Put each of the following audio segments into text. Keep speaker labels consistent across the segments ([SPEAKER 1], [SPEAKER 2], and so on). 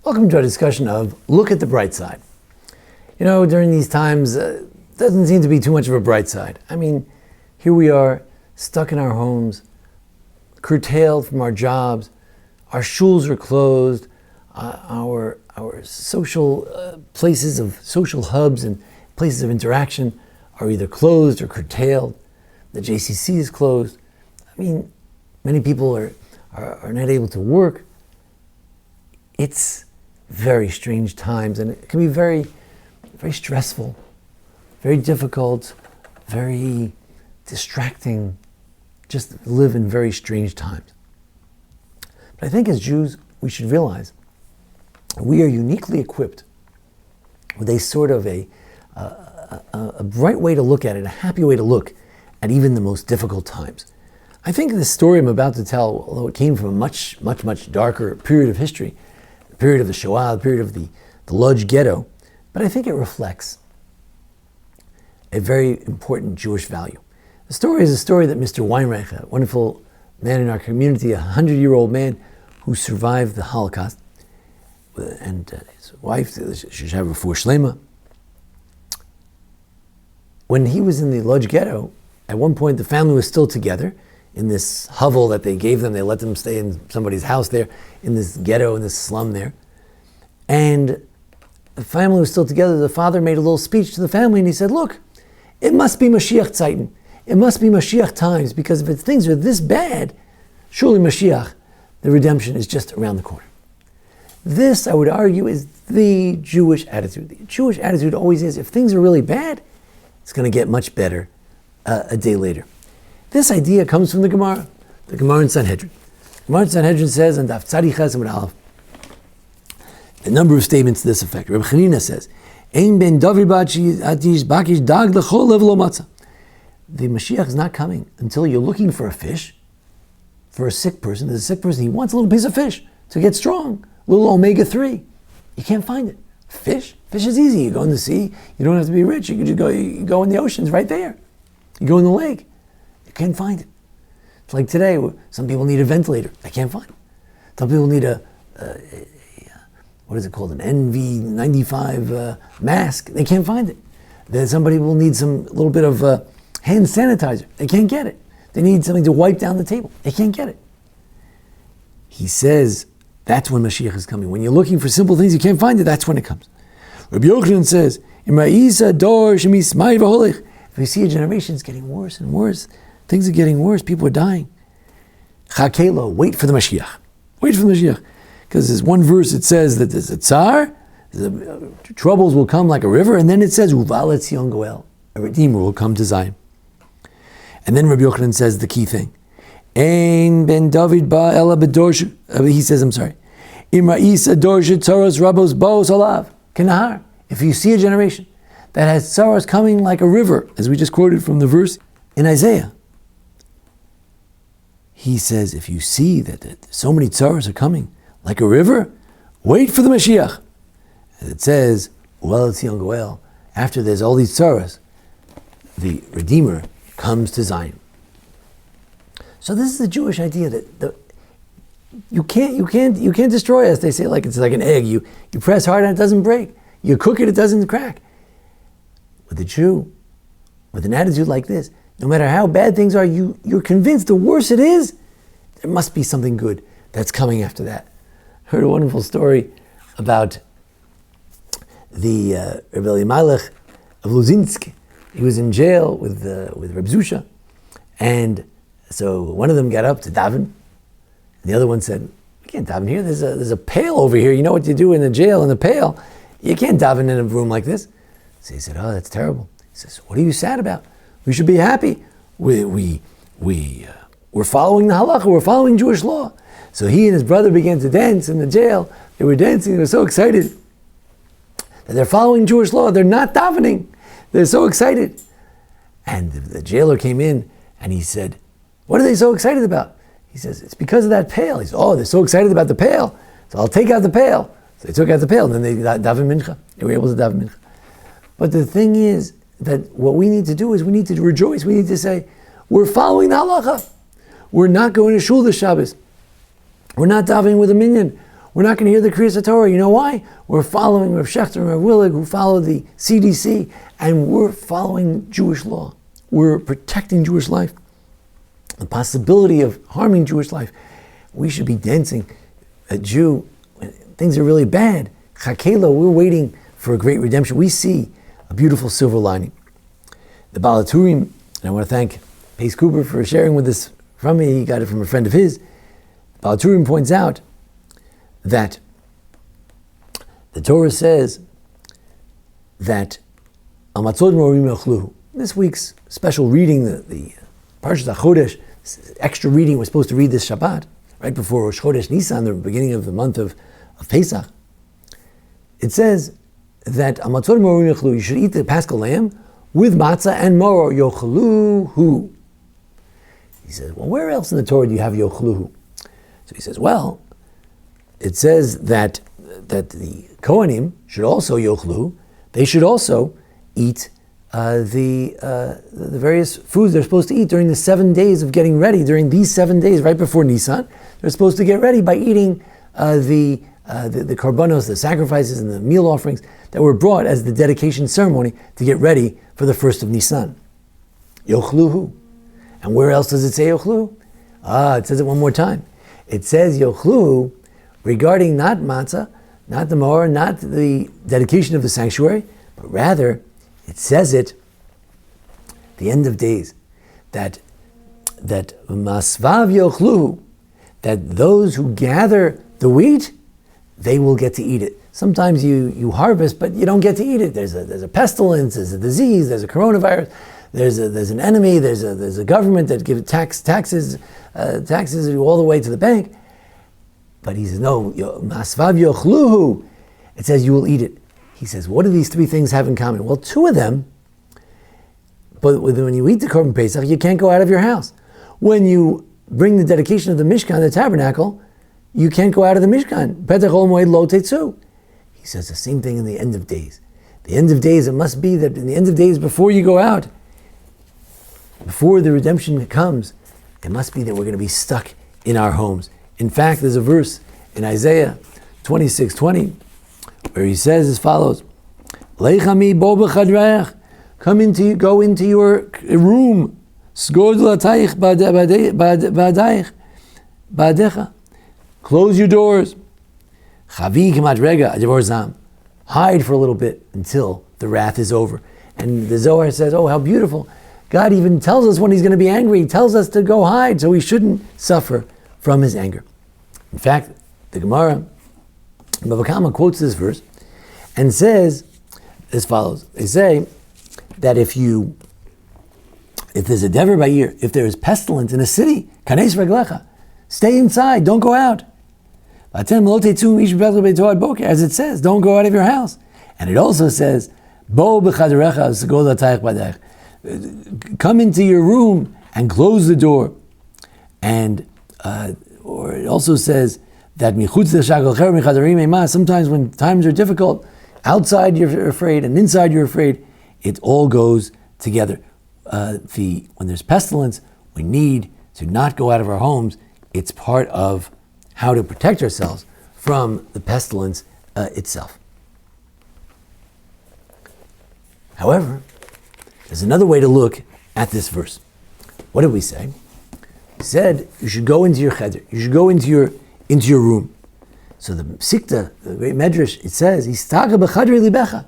[SPEAKER 1] Welcome to our discussion of Look at the Bright Side. You know, during these times, doesn't seem to be too much of a bright side. I mean, here we are, stuck in our homes, curtailed from our jobs, our shuls are closed, our social places of social hubs and places of interaction are either closed or curtailed. The JCC is closed. I mean, many people are not able to work. It's very strange times, and it can be very, very stressful, very difficult, very distracting, just live in very strange times. But I think as Jews, we should realize we are uniquely equipped with a sort of a bright way to look at it, a happy way to look at even the most difficult times. I think the story I'm about to tell, although it came from a much darker period of history, the period of the Shoah, the period of the Lodz ghetto, but I think it reflects a very important Jewish value. The story is a story that Mr. Weinreich, a wonderful man in our community, a 100-year-old man who survived the Holocaust, and his wife, should have a refuah shlema. When he was in the Lodz ghetto, at one point the family was still together in this hovel that they gave them. They let them stay in somebody's house there, in this ghetto, in this slum there. And the family was still together. The father made a little speech to the family and he said, look, it must be Mashiach Zeiten. It must be Mashiach times, because if things are this bad, surely Mashiach, the redemption, is just around the corner. This, I would argue, is the Jewish attitude. The Jewish attitude always is, if things are really bad, it's going to get much better a day later. This idea comes from the Gemara in Sanhedrin. The Gemara in Sanhedrin says, and Daf Tzadi Ches Amud Aleph, a number of statements to this effect. Reb Chanina says, Ein ben David bakish dag lechol lev lo matzah. The Mashiach is not coming until you're looking for a fish, for a sick person. There's a sick person, he wants a little piece of fish to get strong, a little omega-3. You can't find it. Fish is easy. You go in the sea, you don't have to be rich. You can just go in the oceans right there. You go in the lake, you can't find it. It's like today, some people need a ventilator. They can't find it. Some people need what is it called, an NV95 mask. They can't find it. Then somebody will need a little bit of hand sanitizer. They can't get it. They need something to wipe down the table. They can't get it. He says that's when Mashiach is coming. When you're looking for simple things, you can't find it, that's when it comes. Rabbi Yochanan says, if you see a generation, it's getting worse and worse. Things are getting worse. People are dying. Chakelo, wait for the Mashiach. Wait for the Mashiach. Because there's one verse, it says that there's a tsar, troubles will come like a river, and then it says, Uval Etzion Goel, a redeemer will come to Zion. And then Rabbi Yochanan says the key thing. Ein ben David ba ela bedorsh, he says, Imra isa dorsh tzaros rabos baos alav, kenahar. If you see a generation that has tzaros coming like a river, as we just quoted from the verse in Isaiah, he says, if you see that so many tzaros are coming like a river, wait for the Mashiach. As it says, Uval Etzion Goel, after there's all these tzaros, the Redeemer comes to Zion. So this is the Jewish idea that you can't destroy us. They say it's like an egg. You press hard and it doesn't break. You cook it doesn't crack. With a Jew, with an attitude like this, no matter how bad things are, you're convinced the worse it is, there must be something good that's coming after that. I heard a wonderful story about the Rebbe Elimelech of Luzinsk. He was in jail with Reb Zusha, and so one of them got up to daven, and the other one said, "You can't daven here. There's a pail over here. You know what you do in the jail in the pail. You can't daven in a room like this." So he said, "Oh, that's terrible." He says, "What are you sad about? We should be happy. We're following the halacha. We're following Jewish law." So he and his brother began to dance in the jail. They were dancing. They were so excited that they're following Jewish law. They're not davening. They're so excited. And the jailer came in and he said, "What are they so excited about?" He says, "It's because of that pail." He says, "Oh, they're so excited about the pail. So I'll take out the pail." So they took out the pail and then they daven mincha. They were able to daven mincha. But the thing is that what we need to do is we need to rejoice. We need to say, we're following the halacha. We're not going to shul this Shabbos. We're not davening with a minyan. We're not going to hear the Kriyas Torah. You know why? We're following Rav Shechter and Rav Willig, who follow the CDC, and we're following Jewish law. We're protecting Jewish life. The possibility of harming Jewish life. We should be dancing. A Jew, when things are really bad, Chakela, we're waiting for a great redemption. We see a beautiful silver lining. The Baal HaTurim, and I want to thank Pace Cooper for sharing with this from me. He got it from a friend of his. Baal HaTurim points out that the Torah says that this week's special reading, the Parashat HaChodesh, extra reading we're supposed to read this Shabbat, right before Rosh Chodesh Nisan, the beginning of the month of Pesach. It says that you should eat the Paschal lamb with matzah and maror, yochluhu. He says, well, where else in the Torah do you have yochluhu? So he says, well, it says that the Kohanim should also yochlu. They should also eat the various foods they're supposed to eat during the 7 days of getting ready. During these 7 days, right before Nisan, they're supposed to get ready by eating the karbanos, the sacrifices and the meal offerings that were brought as the dedication ceremony to get ready for the first of Nisan. Yochluhu. And where else does it say yochlu? It says it one more time. It says yochluhu regarding not matzah, not the maror, not the dedication of the sanctuary, but rather it says it the end of days, that masvav yochluhu, that those who gather the wheat, they will get to eat it. Sometimes you harvest, but you don't get to eat it. There's a pestilence, there's a disease, there's a coronavirus, there's an enemy, there's a government that gives taxes you all the way to the bank. But he says, no, masvav yochluhu. It says you will eat it. He says, what do these three things have in common? Well, two of them, but when you eat the Korban Pesach, you can't go out of your house. When you bring the dedication of the Mishkan, the tabernacle, you can't go out of the Mishkan. Petach ol moed lo tetzu. He says the same thing in the end of days. The end of days, it must be that in the end of days, before you go out, before the redemption comes, it must be that we're going to be stuck in our homes. In fact, there's a verse in Isaiah 26:20 where he says as follows: Leichami bo b'chadrayach, go into your room, sgod latayich ba'adecha, close your doors, chavi k'mat rega adivor zam, hide for a little bit until the wrath is over. And the Zohar says, oh, how beautiful. God even tells us when he's going to be angry. He tells us to go hide so we shouldn't suffer from his anger. In fact, the Gemara, Bava Kama quotes this verse and says as follows. They say that if there's a dever ba'ir, if there is pestilence in a city, kanes reglecha, stay inside, don't go out. As it says, don't go out of your house. And it also says, come into your room and close the door. And or it also says that sometimes when times are difficult, outside you're afraid and inside you're afraid, it all goes together. When there's pestilence, we need to not go out of our homes. It's part of how to protect ourselves from the pestilence itself. However, there's another way to look at this verse. What did we say? We said you should go into your cheder. You should go into your room. So the Sikta, the great Medrash, it says, "Istaga b'chadri libecha."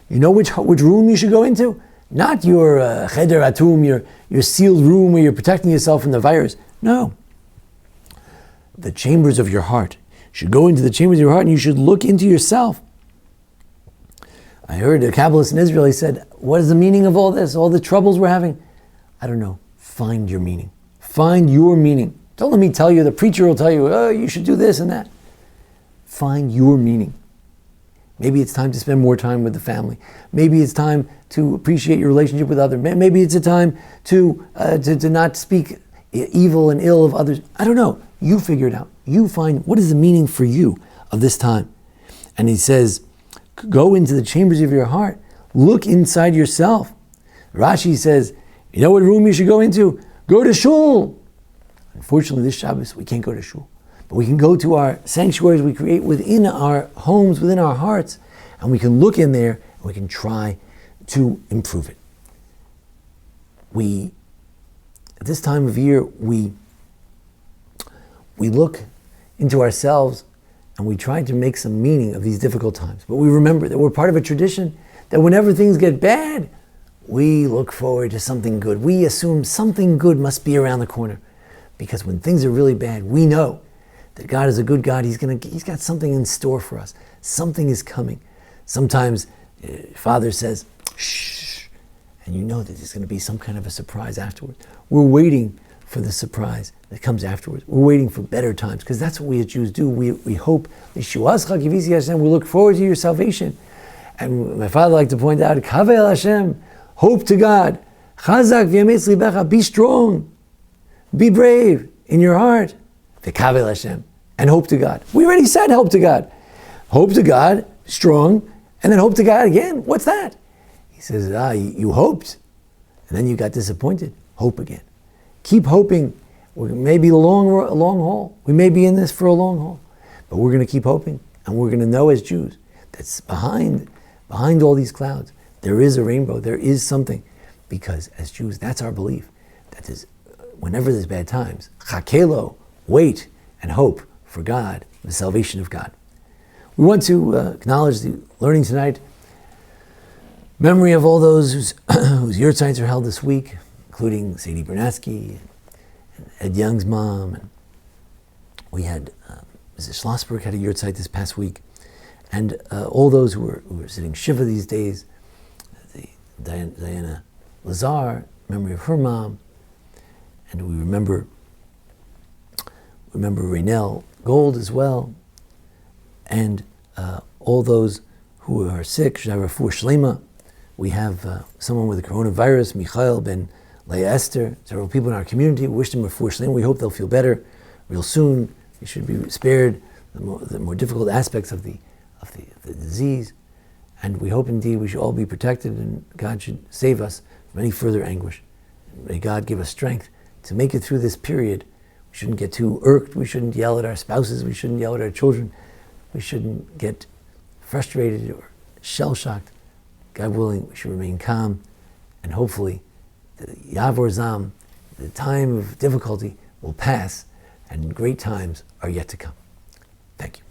[SPEAKER 1] You know which room you should go into? Not your cheder atum, your sealed room where you're protecting yourself from the virus. No. The chambers of your heart. You should go into the chambers of your heart and you should look into yourself. I heard a Kabbalist in Israel, he said, what is the meaning of all this? All the troubles we're having? I don't know. Find your meaning. Find your meaning. Don't let me tell you, the preacher will tell you, oh, you should do this and that. Find your meaning. Maybe it's time to spend more time with the family. Maybe it's time to appreciate your relationship with others. Maybe it's a time to not speak evil and ill of others. I don't know. You figure it out. You find what is the meaning for you of this time. And he says, go into the chambers of your heart. Look inside yourself. Rashi says, you know what room you should go into? Go to shul. Unfortunately, this Shabbos, we can't go to shul But we can go to our sanctuaries we create within our homes, within our hearts, and we can look in there and we can try to improve it. At this time of year, we look into ourselves and we try to make some meaning of these difficult times. But we remember that we're part of a tradition that whenever things get bad, we look forward to something good. We assume something good must be around the corner. Because when things are really bad, we know that God is a good God. He's got something in store for us. Something is coming. Sometimes Father says, shh, and you know that there's going to be some kind of a surprise afterwards. We're waiting for the surprise that comes afterwards. We're waiting for better times, because that's what we as Jews do. We hope, we look forward to your salvation. And my father liked to point out, Kavel Hashem, hope to God. Chazak v'yametz libecha, be strong, be brave in your heart. V'kavel Hashem, and hope to God. We already said hope to God. Hope to God, strong, and then hope to God again. What's that? He says, you hoped, and then you got disappointed. Hope again. Keep hoping. It may be a long haul. We may be in this for a long haul, but we're going to keep hoping, and we're going to know as Jews that's behind all these clouds, there is a rainbow. There is something, because as Jews, that's our belief. That is, whenever there's bad times, chakelo, wait and hope for God, the salvation of God. We want to acknowledge the learning tonight, memory of all those whose yurtzites are held this week, including Sadie Bernatsky and Ed Young's mom. And we had Mrs. Schlossberg had a yurtzeit this past week. And all those who are sitting Shiva these days, Diana Lazar, memory of her mom. And we remember Raynell Gold as well. And all those who are sick, should have refuah shlema. We have someone with the coronavirus, Michael ben Leah Esther, several people in our community. We wish them refuah shlema. We hope they'll feel better real soon. They should be spared the more difficult aspects of the disease. And we hope indeed we should all be protected, and God should save us from any further anguish. May God give us strength to make it through this period. We shouldn't get too irked. We shouldn't yell at our spouses. We shouldn't yell at our children. We shouldn't get frustrated or shell-shocked. God willing, we should remain calm, and hopefully the Yavor Zam, the time of difficulty, will pass, and great times are yet to come. Thank you.